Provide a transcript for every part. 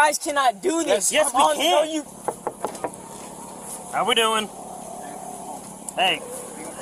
guys cannot do this. Yes, we can. How we doing? Hey.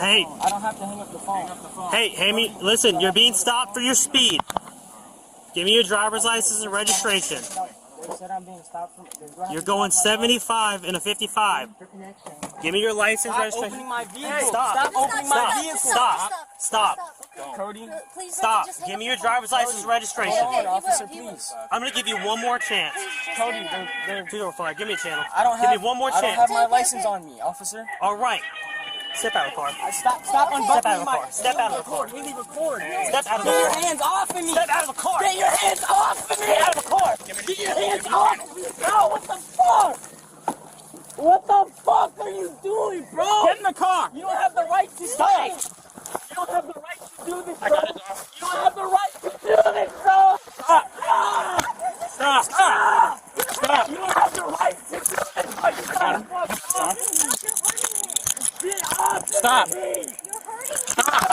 I don't have to hang up the phone. Hey, listen, you're being stopped for your speed. Give me your driver's license and registration. They said I'm being stopped from... You're going 75 in a 55. Give me your license, registration. Stop opening my vehicle. Hey, stop opening my vehicle. Stop. Cody, stop. Give me your driver's license and registration. Hold on, officer, please. I'm going to give you one more chance. Cody, give me a channel. Give me one more chance. I don't have my license on me, officer. All right. Step out of the car. Stop unbuckling my... Step out of the car. Really record. Step out of the car. Get your hands off of me. Step out of the car. Get your hands off of me. Get out of the car. Get your hands off of me. Bro, what the fuck? What the fuck are you doing, bro? Get in the car. You don't have the right to stop. You don't have the right to do this, bro. You don't have the right to do this, bro. Stop. You don't have the right to do this. Stop.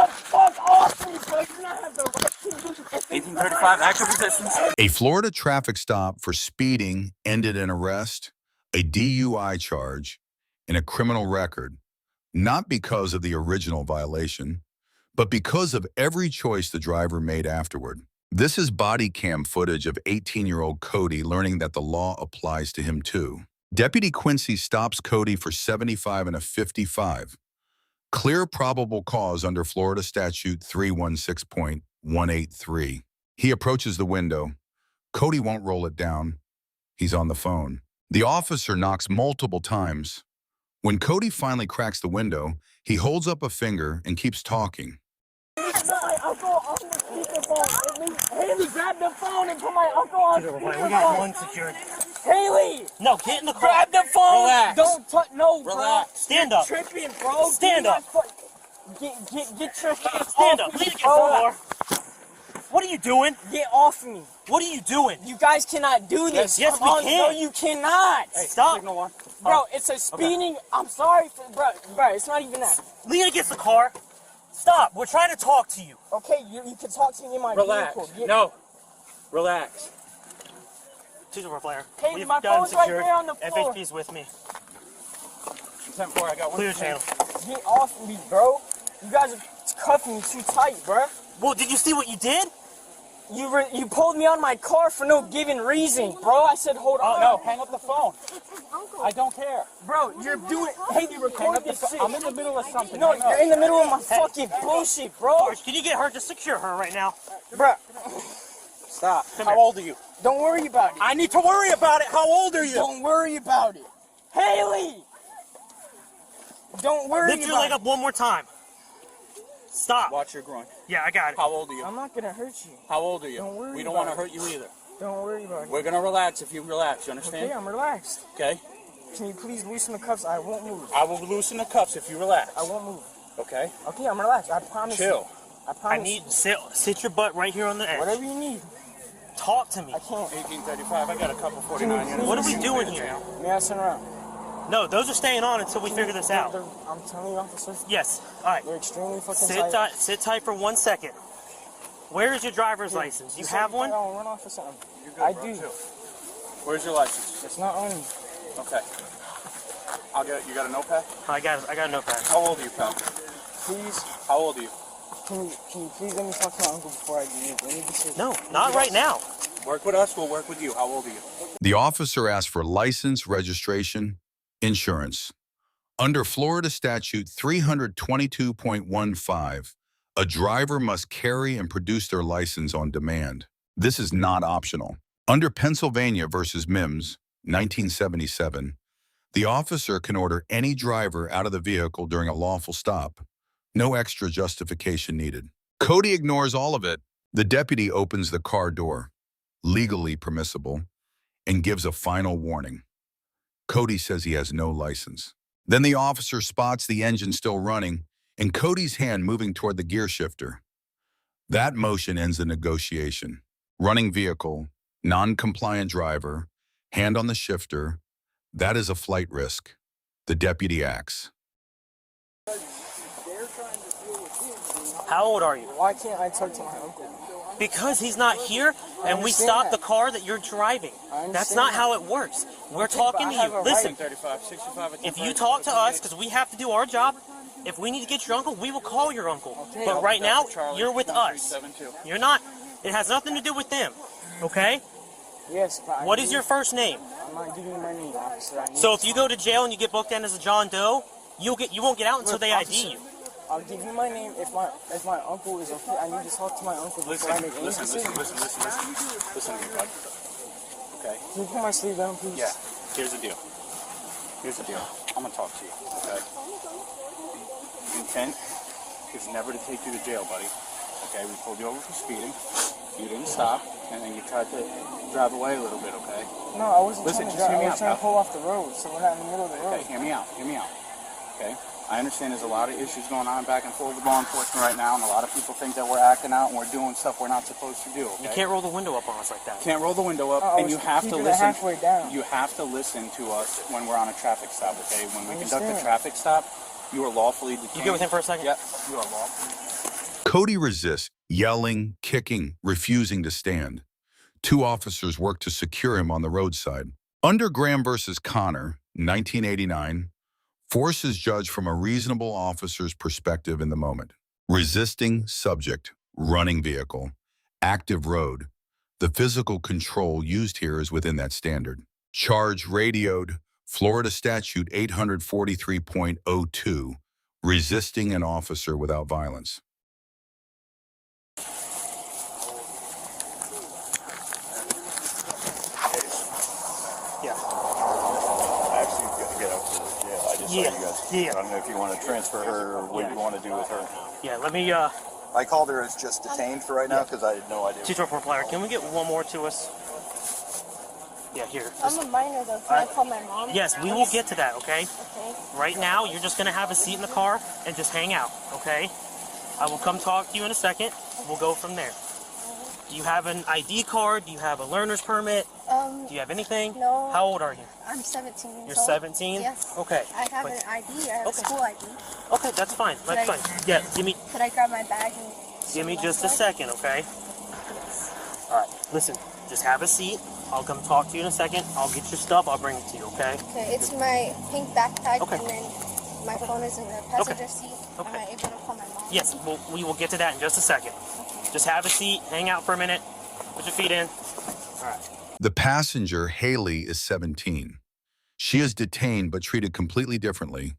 Fuck off me, bro. You don't have the right to do this. 1835, active resistance. A Florida traffic stop for speeding ended in arrest, a DUI charge, and a criminal record, not because of the original violation, but because of every choice the driver made afterward. This is body cam footage of 18-year-old Cody learning that the law applies to him too. Deputy Quincy stops Cody for 75 and a 55. Clear probable cause under Florida Statute 316.183. He approaches the window. Cody won't roll it down. He's on the phone. The officer knocks multiple times. When Cody finally cracks the window, he holds up a finger and keeps talking. My uncle on the speakerphone. Haley, grab the phone and put my uncle on speakerphone. We got one secured. Haley! No, get in the car. Grab the phone! Relax. Don't touch, no, bro. Relax. Stand up. You're tripping, bro. Stand up. Get your hands Stand off up. me, Lean against the bro. door. What are you doing? Get off me. What are you doing? You guys cannot do this. Yes, we can. No, you cannot. Hey, stop. Bro, it's a speeding. Okay. I'm sorry, bro, it's not even that. Lean against the car. Stop. We're trying to talk to you. Okay, you can talk to me in my vehicle. No. Relax. Two-door flare. Hey, We've my done phone's right secured. there on the floor. FHP's with me. 10-4, I got one. Clear channel. Get off me, bro. You guys are cuffing me too tight, bro. Well, did you see what you did? You pulled me on my car for no given reason, bro. I said, hold on. No, hang up the phone. I don't care. Bro, you're doing... Hey, you record this shit. I'm in the middle of something. No, you're in the middle of my fucking bullshit, bro. Can you get her? Just secure her right now. Bro. Stop. How old are you? Don't worry about it. I need to worry about it. How old are you? Don't worry about it. Haley! Don't worry about it. Lift your leg up one more time. Stop. Watch your groin. Yeah, I got it. How old are you? I'm not gonna hurt you. How old are you? Don't worry We don't about want to it. hurt you either. Don't worry about it. We're going to relax if you relax. You understand? Okay, I'm relaxed. Okay? Can you please loosen the cuffs? I won't move. I will loosen the cuffs if you relax. I won't move. Okay? Okay, I'm relaxed. I promise Chill. you. I promise I need sit your butt right here on the edge. Whatever you need. Talk to me. I can't. 1835. I got a couple 49 units. What are we doing here? May I turn around? No, those are staying on until we figure this out. I'm telling you, officer. Yes. All right. They're extremely fucking tight. Sit tight for 1 second. Where is your driver's license? You have one? I don't run off or something. Good, I bro, do. Too. Where's your license? It's not on me. Okay. You got a notepad? I got a notepad. How old are you, pal? Please. How old are you? Can you please let me talk to my uncle before I leave? Let me just... No, not right now. Work with us, we'll work with you. How old are you? The officer asked for license, registration, insurance. Under Florida Statute 322.15, a driver must carry and produce their license on demand. This is not optional. Under Pennsylvania versus Mimms, 1977, the officer can order any driver out of the vehicle during a lawful stop. No extra justification needed. Cody ignores all of it. The deputy opens the car door, legally permissible, and gives a final warning. Cody says he has no license. Then the officer spots the engine still running and Cody's hand moving toward the gear shifter. That motion ends the negotiation. Running vehicle, non-compliant driver, hand on the shifter, that is a flight risk. The deputy acts. How old are you? Why can't I talk to my uncle? Because he's not here, and we stopped the car that you're driving. That's not how it works. We're talking to you. Listen, 35, 65, if you talk to us, because we have to do our job, if we need to get your uncle, we will call your uncle. But right now, you're with us. You're not. It has nothing to do with them. Okay? Yes, but what is your first name? I'm not giving you my name, officer. So if you go to jail and you get booked in as a John Doe, you won't get out until they ID you. I'll give you my name if my uncle is okay. I need to talk to my uncle before I make any decision. Listen to me, bud. Okay? Can you put my sleeve down, please? Yeah. Here's the deal. I'm gonna talk to you, okay? The intent is never to take you to jail, buddy. Okay? We pulled you over for speeding. You didn't stop, and then you tried to drive away a little bit, okay? No, I wasn't trying to drive. I was trying to pal. pull off the road, so we're not in the middle of the road. Okay, hear me out. Okay? I understand there's a lot of issues going on back and forth with law enforcement right now, and a lot of people think that we're acting out and we're doing stuff we're not supposed to do. Okay? You can't roll the window up on us like that. Can't roll the window up, and you have to listen. Halfway down. You have to listen to us when we're on a traffic stop. Okay? When we conduct a traffic stop, you are lawfully detained. You get with him for a second? Yep. You are lawfully. Cody resists, yelling, kicking, refusing to stand. 2 officers work to secure him on the roadside. Under Graham versus Connor, 1989, force is judged from a reasonable officer's perspective in the moment. Resisting subject, running vehicle, active road. The physical control used here is within that standard. Charge radioed, Florida Statute 843.02, resisting an officer without violence. Yeah. I don't know if you want to transfer her or what you want to do with her. Yeah, let me, I called her as just detained for right now because I had no idea. 224 player, can we get one more to us? Yeah, here. I'm a minor though, can I call my mom? Yes, we will get to that, okay? Okay. Right now, you're just going to have a seat in the car and just hang out, okay? I will come talk to you in a second. We'll go from there. Do you have an ID card? Do you have a learner's permit? Do you have anything? No. How old are you? I'm 17 years old. You're 17? Yes. Okay. I have an ID. I have a school ID. Okay, that's fine. That's fine. Yeah, give me Could I grab my bag and... just a second, okay? All right, listen, just have a seat. I'll come talk to you in a second. I'll get your stuff. I'll bring it to you, okay? Okay, it's my pink backpack, Okay. and then my phone is in the passenger seat. Okay. Am I able to call my mom? Yes, we will get to that in just a second. Just have a seat, hang out for a minute, put your feet in. All right. The passenger, Haley, is 17. She is detained but treated completely differently.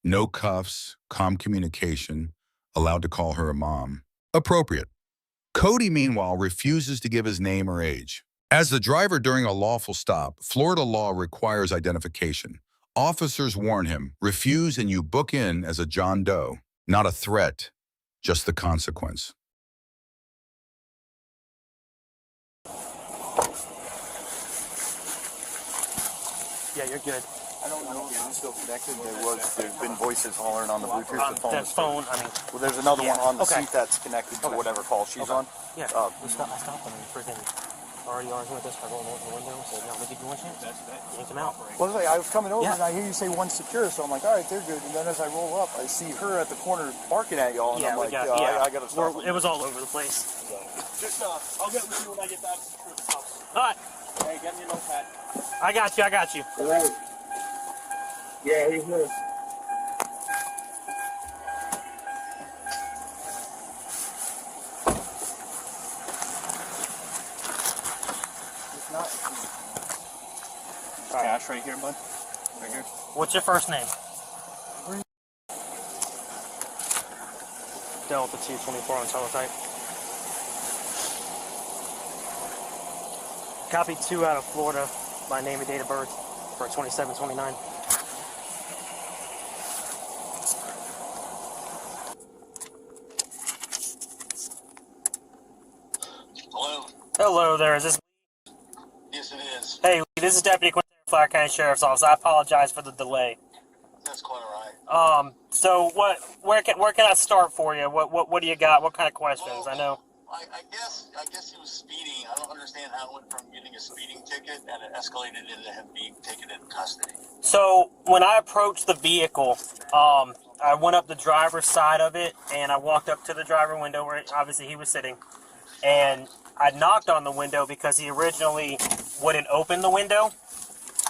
No cuffs, calm communication, allowed to call her a mom. Appropriate. Cody, meanwhile, refuses to give his name or age. As the driver during a lawful stop, Florida law requires identification. Officers warn him, refuse and you book in as a John Doe. Not a threat, just the consequence. Yeah, you're good. I don't know if it's still connected. There's been voices hollering on the Bluetooth. The phone That is phone, I mean... Well, there's another one on the Okay. seat that's connected to whatever call she's on. Yeah, I stopped them and freaking already arguing with us by going out the window and said, no, let me give you one chance. Yank him out. Well, I was coming over Yeah. and I hear you say one's secure, so I'm like, all right, they're good. And then as I roll up, I see her at the corner barking at y'all, and Yeah, I'm like, I I gotta stop. It was all over the place. Just, I'll get with you when I get back to the house. All right, Hey, get me a notepad. I got you. Yeah, he's here. Cash right here, bud. Right here. What's your first name? Delta 224 on teletype. Copy 2 out of Florida by name and date of birth for 2729. Hello. Hello there, is this... Yes, it is. Hey, this is Deputy Quinn, Flower County Sheriff's Office. I apologize for the delay. That's quite all right. So where can I start for you? What do you got? What kind of questions? I know. I guess he was speeding. I don't understand how it went from getting a speeding ticket and it escalated into him being taken in custody. So when I approached the vehicle, I went up the driver's side of it and I walked up to the driver window where obviously he was sitting. and I knocked on the window because he originally wouldn't open the window,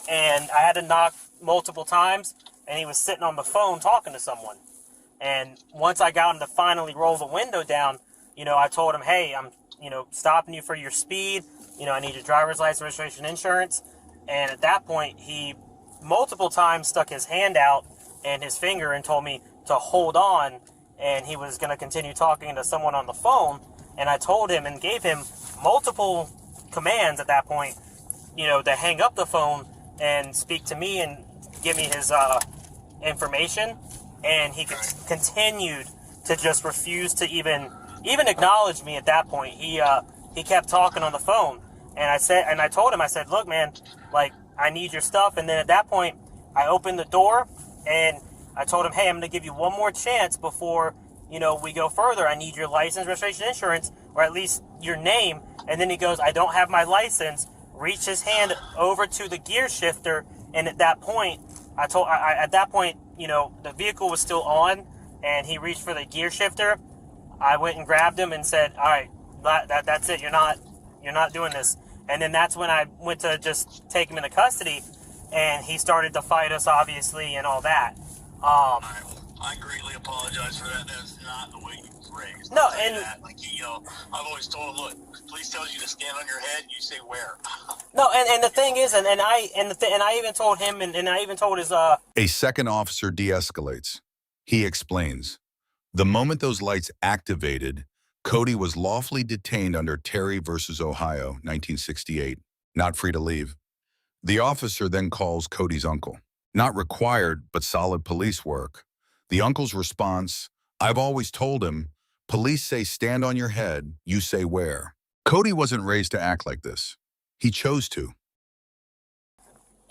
and I had to knock multiple times, and he was sitting on the phone talking to someone. And once I got him to finally roll the window down, I told him, hey, I'm, stopping you for your speed. I need your driver's license, registration, insurance. And at that point, he multiple times stuck his hand out and his finger and told me to hold on, and he was going to continue talking to someone on the phone. And I told him and gave him multiple commands at that point, to hang up the phone and speak to me and give me his information. And he continued to just refuse to even acknowledge me at that point. He kept talking on the phone. And I told him, I said, look, man, like, I need your stuff. And then at that point, I opened the door and I told him, hey, I'm going to give you one more chance before, we go further. I need your license, registration, insurance, or at least your name. And then he goes, I don't have my license. Reached his hand over to the gear shifter. And at that point, the vehicle was still on, and he reached for the gear shifter. I went and grabbed him and said, all right, that's it. You're not doing this. And then that's when I went to just take him into custody, and he started to fight us, obviously, and all that. I greatly apologize for that. That's not the way he was raised. No, and I've always told him, look, police tells you to stand on your head, you say where. No, and the thing is, and I even told him, and I even told his A second officer de-escalates. He explains, the moment those lights activated, Cody was lawfully detained under Terry versus Ohio, 1968, not free to leave. The officer then calls Cody's uncle. Not required, but solid police work. The uncle's response, I've always told him, police say stand on your head, you say where. Cody wasn't raised to act like this. He chose to.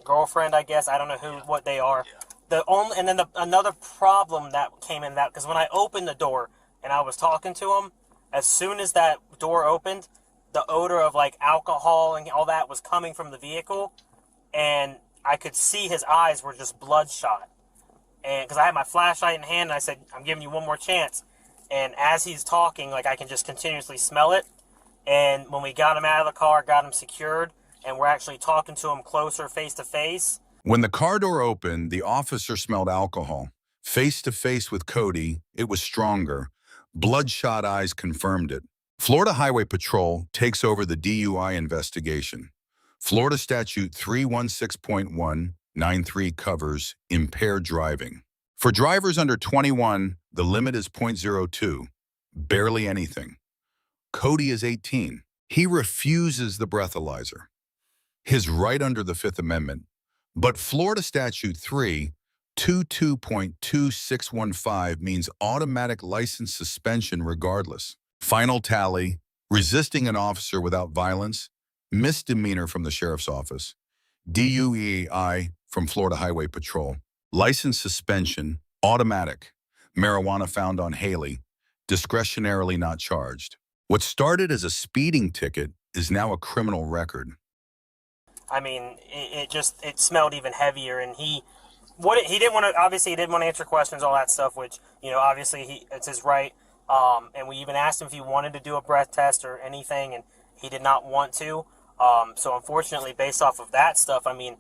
girlfriend, I guess. I don't know what they are. Another problem that came in that, because when I opened the door and I was talking to him, as soon as that door opened, the odor of like alcohol and all that was coming from the vehicle, and I could see his eyes were just bloodshot. And because I had my flashlight in hand, and I said, I'm giving you one more chance. And as he's talking, like, I can just continuously smell it. And when we got him out of the car, got him secured, and we're actually talking to him closer, face to face. When the car door opened, the officer smelled alcohol. Face to face with Cody, it was stronger. Bloodshot eyes confirmed it. Florida Highway Patrol takes over the DUI investigation. Florida Statute 316.193 covers impaired driving. For drivers under 21, the limit is .02, barely anything. Cody is 18. He refuses the breathalyzer, his right under the Fifth Amendment. But Florida Statute 322.2615 means automatic license suspension regardless. Final tally, resisting an officer without violence, misdemeanor from the sheriff's office, DUI from Florida Highway Patrol, license suspension, automatic, marijuana found on Haley, discretionarily not charged. What started as a speeding ticket is now a criminal record. I mean, it smelled even heavier, and he didn't want to answer questions, all that stuff, which, obviously it's his right. And we even asked him if he wanted to do a breath test or anything, and he did not want to. So unfortunately, based off of that stuff, I mean,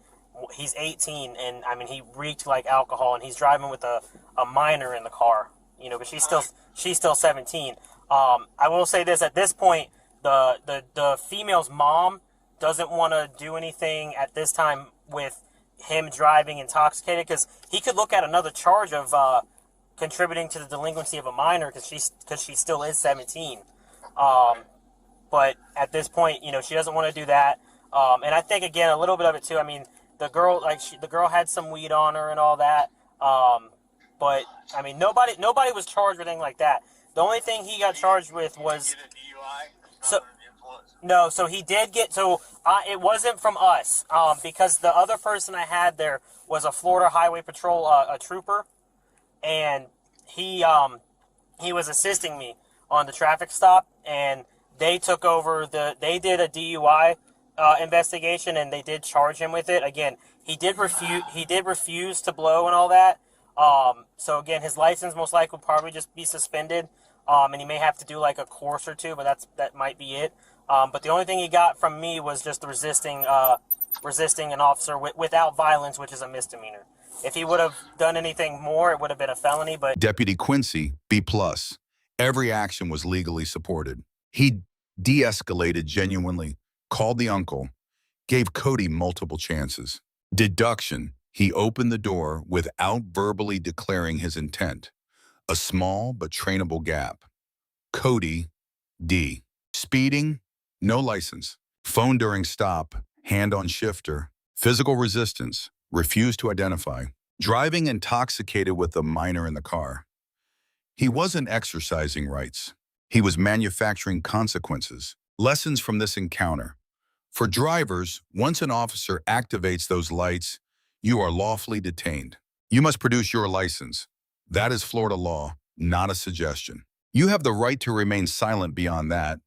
he's 18, and I mean, he reeked like alcohol, and he's driving with a minor in the car, but she's still 17. I will say this, at this point, the female's mom doesn't want to do anything at this time with him driving intoxicated, because he could look at another charge of contributing to the delinquency of a minor, because she still is 17. But at this point, she doesn't want to do that. And I think, again, a little bit of it too. I mean, the girl had some weed on her and all that. But I mean, nobody was charged with anything like that. The only thing he got charged with was so he did get, it wasn't from us, because the other person I had there was a Florida Highway Patrol, a trooper, and he was assisting me on the traffic stop, and they took over they did a DUI investigation, and they did charge him with it. Again, he did refuse to blow and all that. So again, his license most likely will probably just be suspended. and he may have to do like a course or two, but that might be it. But the only thing he got from me was just resisting an officer without violence, which is a misdemeanor. If he would have done anything more, it would have been a felony. But Deputy Quincy, B+. Every action was legally supported. He de-escalated genuinely, called the uncle, gave Cody multiple chances. Deduction, he opened the door without verbally declaring his intent. A small but trainable gap. Cody, D. Speeding, no license. Phone during stop, hand on shifter. Physical resistance, refused to identify. Driving intoxicated with a minor in the car. He wasn't exercising rights. He was manufacturing consequences. Lessons from this encounter. For drivers, once an officer activates those lights, you are lawfully detained. You must produce your license. That is Florida law, not a suggestion. You have the right to remain silent beyond that,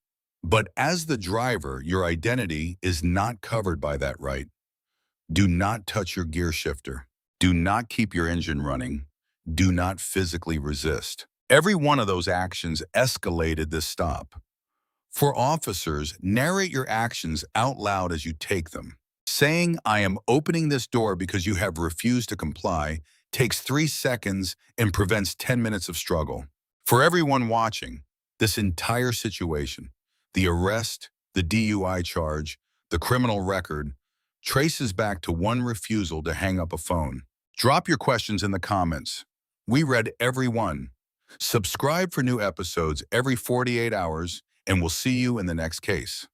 but as the driver, your identity is not covered by that right. Do not touch your gear shifter. Do not keep your engine running. Do not physically resist. Every one of those actions escalated this stop. For officers, narrate your actions out loud as you take them. Saying, "I am opening this door because you have refused to comply," takes 3 seconds and prevents 10 minutes of struggle. For everyone watching, this entire situation, the arrest, the DUI charge, the criminal record, traces back to one refusal to hang up a phone. Drop your questions in the comments. We read every one. Subscribe for new episodes every 48 hours, and we'll see you in the next case.